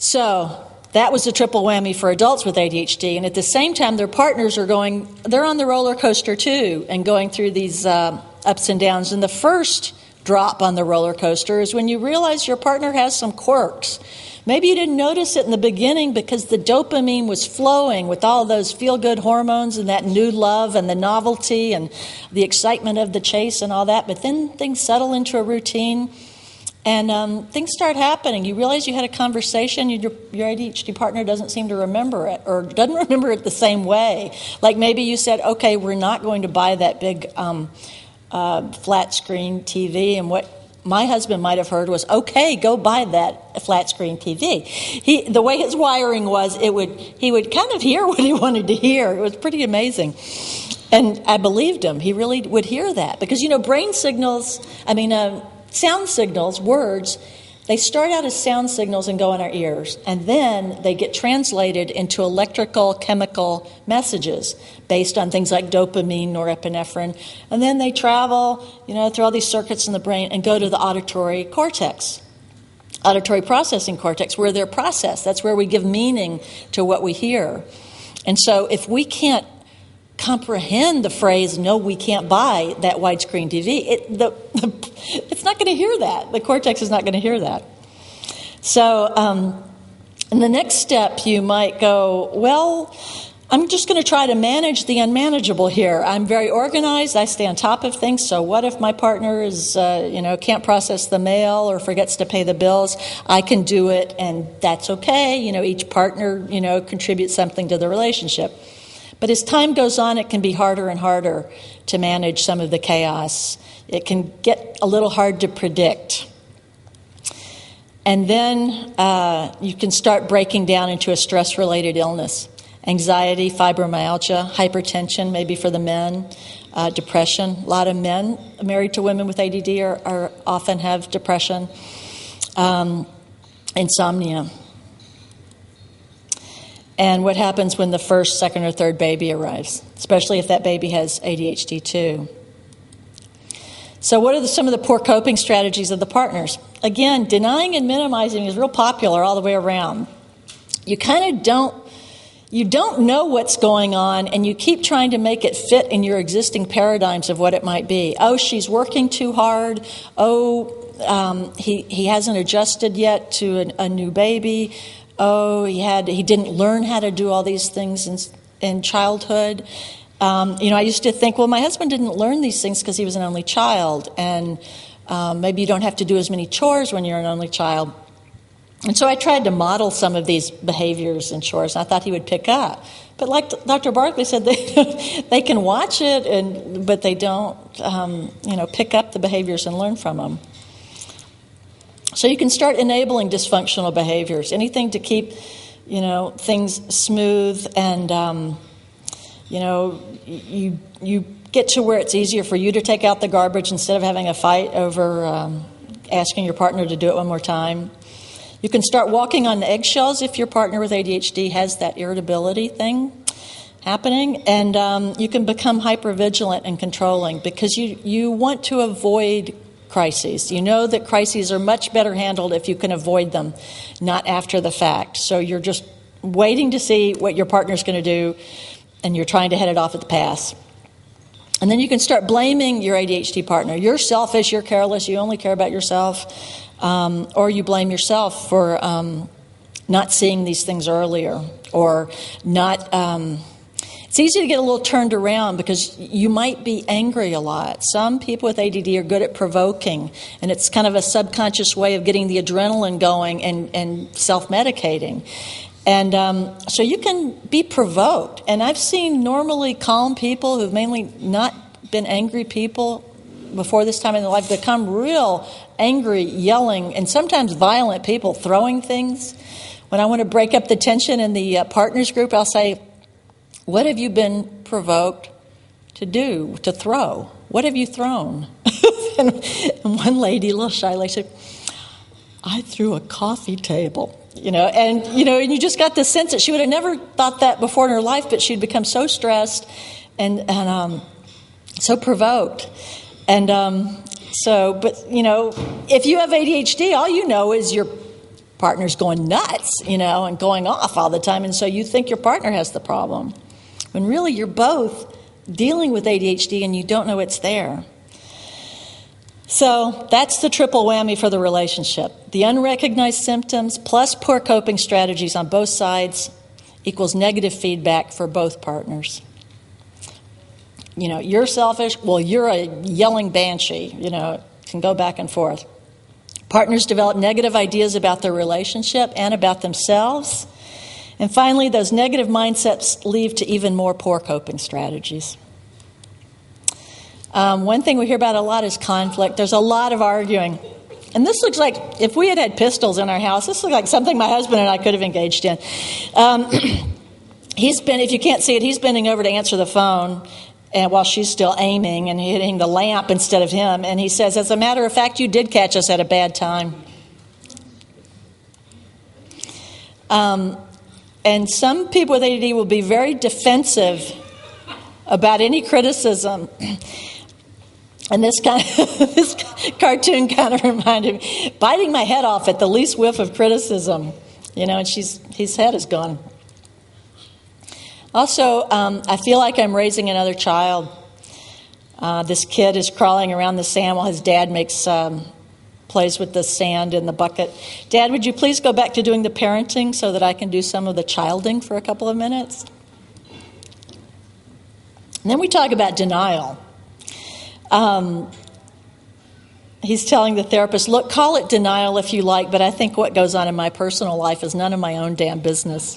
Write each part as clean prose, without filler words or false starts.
So that was a triple whammy for adults with ADHD. And at the same time, their partners they're on the roller coaster too and going through these ups and downs. And the first drop on the roller coaster is when you realize your partner has some quirks. Maybe you didn't notice it in the beginning because the dopamine was flowing with all those feel-good hormones and that new love and the novelty and the excitement of the chase and all that. But then things settle into a routine and things start happening. You realize you had a conversation, your ADHD partner doesn't seem to remember it or doesn't remember it the same way. Like maybe you said, okay, we're not going to buy that big flat screen TV, and what my husband might have heard was, okay, go buy that flat screen TV. The way his wiring was, he would kind of hear what he wanted to hear. It was pretty amazing. And I believed him. He really would hear that. Because, brain signals, sound signals, words, they start out as sound signals and go in our ears. And then they get translated into electrical, chemical messages based on things like dopamine, norepinephrine. And then they travel, through all these circuits in the brain and go to the auditory cortex, auditory processing cortex, where they're processed. That's where we give meaning to what we hear. And so if we can't comprehend the phrase, no, we can't buy that widescreen TV, it's not going to hear that. The cortex is not going to hear that. So in the next step, you might go, well, I'm just going to try to manage the unmanageable here. I'm very organized. I stay on top of things. So what if my partner is, can't process the mail or forgets to pay the bills? I can do it, and that's okay. Each partner, contributes something to the relationship. But as time goes on, it can be harder and harder to manage some of the chaos. It can get a little hard to predict. And then you can start breaking down into a stress-related illness. Anxiety, fibromyalgia, hypertension, maybe for the men, depression. A lot of men married to women with ADD are often have depression, insomnia. And what happens when the first, second, or third baby arrives, especially if that baby has ADHD too. So what are some of the poor coping strategies of the partners? Again, denying and minimizing is real popular all the way around. You kind of don't know what's going on, and you keep trying to make it fit in your existing paradigms of what it might be. Oh, she's working too hard. Oh, he hasn't adjusted yet to a new baby. Oh, he didn't learn how to do all these things in childhood. I used to think, well, my husband didn't learn these things because he was an only child, and maybe you don't have to do as many chores when you're an only child. And so I tried to model some of these behaviors and chores, and I thought he would pick up. But like Dr. Barkley said, they can watch it, but they don't, pick up the behaviors and learn from them. So you can start enabling dysfunctional behaviors, anything to keep, things smooth, and you get to where it's easier for you to take out the garbage instead of having a fight over asking your partner to do it one more time. You can start walking on eggshells if your partner with ADHD has that irritability thing happening, and you can become hypervigilant and controlling because you want to avoid crises. You know that crises are much better handled if you can avoid them, not after the fact. So you're just waiting to see what your partner's going to do, and you're trying to head it off at the pass. And then you can start blaming your ADHD partner. You're selfish, you're careless, you only care about yourself, or you blame yourself for not seeing these things earlier, or not... It's easy to get a little turned around because you might be angry a lot. Some people with ADD are good at provoking, and it's kind of a subconscious way of getting the adrenaline going and self-medicating. And so you can be provoked. And I've seen normally calm people who've mainly not been angry people before this time in their life become real angry, yelling, and sometimes violent people, throwing things. When I want to break up the tension in the partners group, I'll say, what have you been provoked to do, to throw? What have you thrown? And one lady, a little shy lady, said, I threw a coffee table. And you just got this sense that she would have never thought that before in her life, but she'd become so stressed and so provoked. And if you have ADHD, all you know is you're partner's going nuts, and going off all the time. And so you think your partner has the problem, when really you're both dealing with ADHD and you don't know it's there. So that's the triple whammy for the relationship. The unrecognized symptoms plus poor coping strategies on both sides equals negative feedback for both partners. You're selfish. Well, you're a yelling banshee. It can go back and forth. Partners develop negative ideas about their relationship and about themselves. And finally, those negative mindsets lead to even more poor coping strategies. One thing we hear about a lot is conflict. There's a lot of arguing. And this looks like, if we had pistols in our house, this looks like something my husband and I could have engaged in. If you can't see it, he's bending over to answer the phone and while she's still aiming and hitting the lamp instead of him. And he says, as a matter of fact, you did catch us at a bad time. And some people with ADD will be very defensive about any criticism. And this cartoon kind of reminded me, biting my head off at the least whiff of criticism, and his head is gone. Also, I feel like I'm raising another child. This kid is crawling around the sand while his dad plays with the sand in the bucket. Dad, would you please go back to doing the parenting so that I can do some of the childing for a couple of minutes? And then we talk about denial. He's telling the therapist, look, call it denial if you like, but I think what goes on in my personal life is none of my own damn business.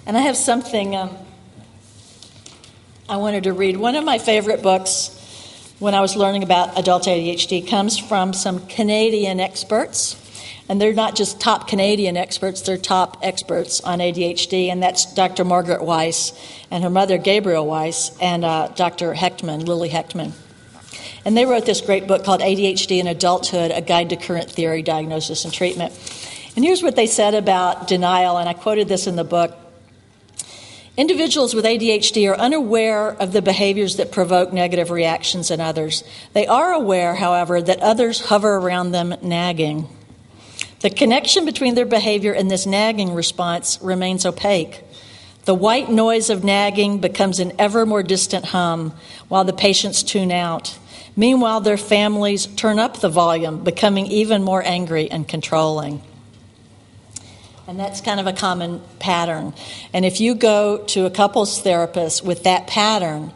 And I have something I wanted to read. One of my favorite books when I was learning about adult ADHD comes from some Canadian experts. And they're not just top Canadian experts, they're top experts on ADHD. And that's Dr. Margaret Weiss and her mother, Gabrielle Weiss, and Dr. Lily Hechtman. And they wrote this great book called ADHD in Adulthood, A Guide to Current Theory, Diagnosis, and Treatment. And here's what they said about denial, and I quoted this in the book. Individuals with ADHD are unaware of the behaviors that provoke negative reactions in others. They are aware, however, that others hover around them nagging. The connection between their behavior and this nagging response remains opaque. The white noise of nagging becomes an ever more distant hum while the patients tune out. Meanwhile, their families turn up the volume, becoming even more angry and controlling. And that's kind of a common pattern. And if you go to a couples therapist with that pattern,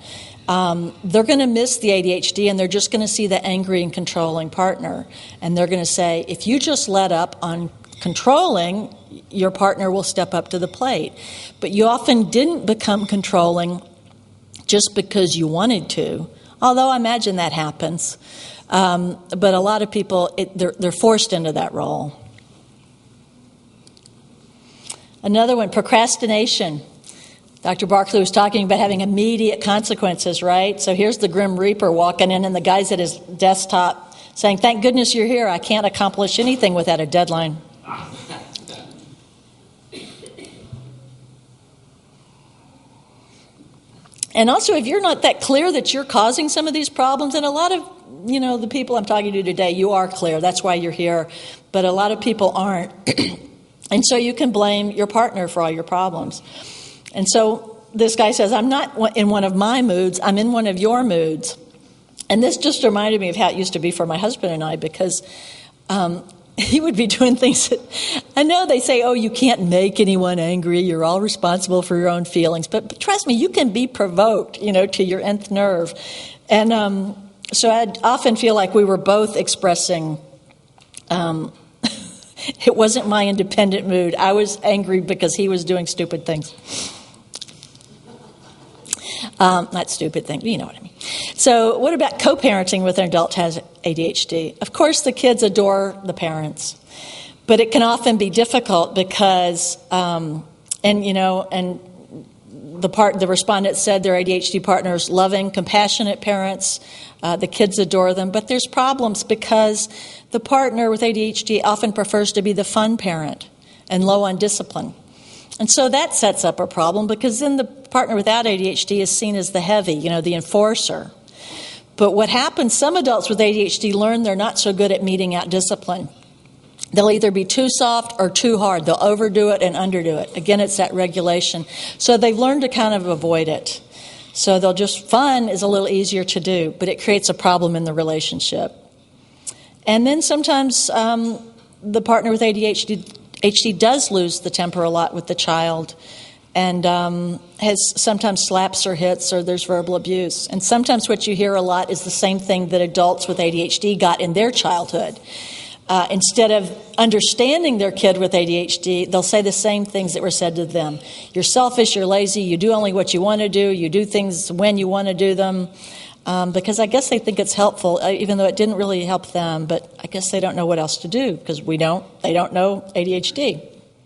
they're going to miss the ADHD and they're just going to see the angry and controlling partner. And they're going to say, if you just let up on controlling, your partner will step up to the plate. But you often didn't become controlling just because you wanted to, although I imagine that happens. But a lot of people, they're forced into that role. Another one, procrastination. Dr. Barkley was talking about having immediate consequences, right? So here's the Grim Reaper walking in and the guy's at his desktop saying, thank goodness you're here. I can't accomplish anything without a deadline. And also, if you're not that clear that you're causing some of these problems, and a lot of, the people I'm talking to today, you are clear. That's why you're here. But a lot of people aren't. And so you can blame your partner for all your problems. And so this guy says, I'm not in one of my moods, I'm in one of your moods. And this just reminded me of how it used to be for my husband and I, because he would be doing things that, I know they say, oh, you can't make anyone angry, you're all responsible for your own feelings. But trust me, you can be provoked, to your nth nerve. And so I'd often feel like we were both expressing it wasn't my independent mood. I was angry because he was doing stupid things. Not stupid things, you know what I mean. So what about co-parenting with an adult who has ADHD? Of course, the kids adore the parents. But it can often be difficult because, the respondent said their ADHD partners loving, compassionate parents. The kids adore them. But there's problems because the partner with ADHD often prefers to be the fun parent and low on discipline. And so that sets up a problem because then the partner without ADHD is seen as the heavy, the enforcer. But what happens, some adults with ADHD learn they're not so good at meting out discipline. They'll either be too soft or too hard. They'll overdo it and underdo it. Again, it's that regulation. So they've learned to kind of avoid it. So they'll just, fun is a little easier to do, but it creates a problem in the relationship. And then sometimes the partner with ADHD does lose the temper a lot with the child, and has sometimes slaps or hits, or there's verbal abuse. And sometimes what you hear a lot is the same thing that adults with ADHD got in their childhood. Instead of understanding their kid with ADHD, they'll say the same things that were said to them. You're selfish, you're lazy, you do only what you want to do, you do things when you want to do them. Because I guess they think it's helpful, even though it didn't really help them. But I guess they don't know what else to do, because they don't know ADHD.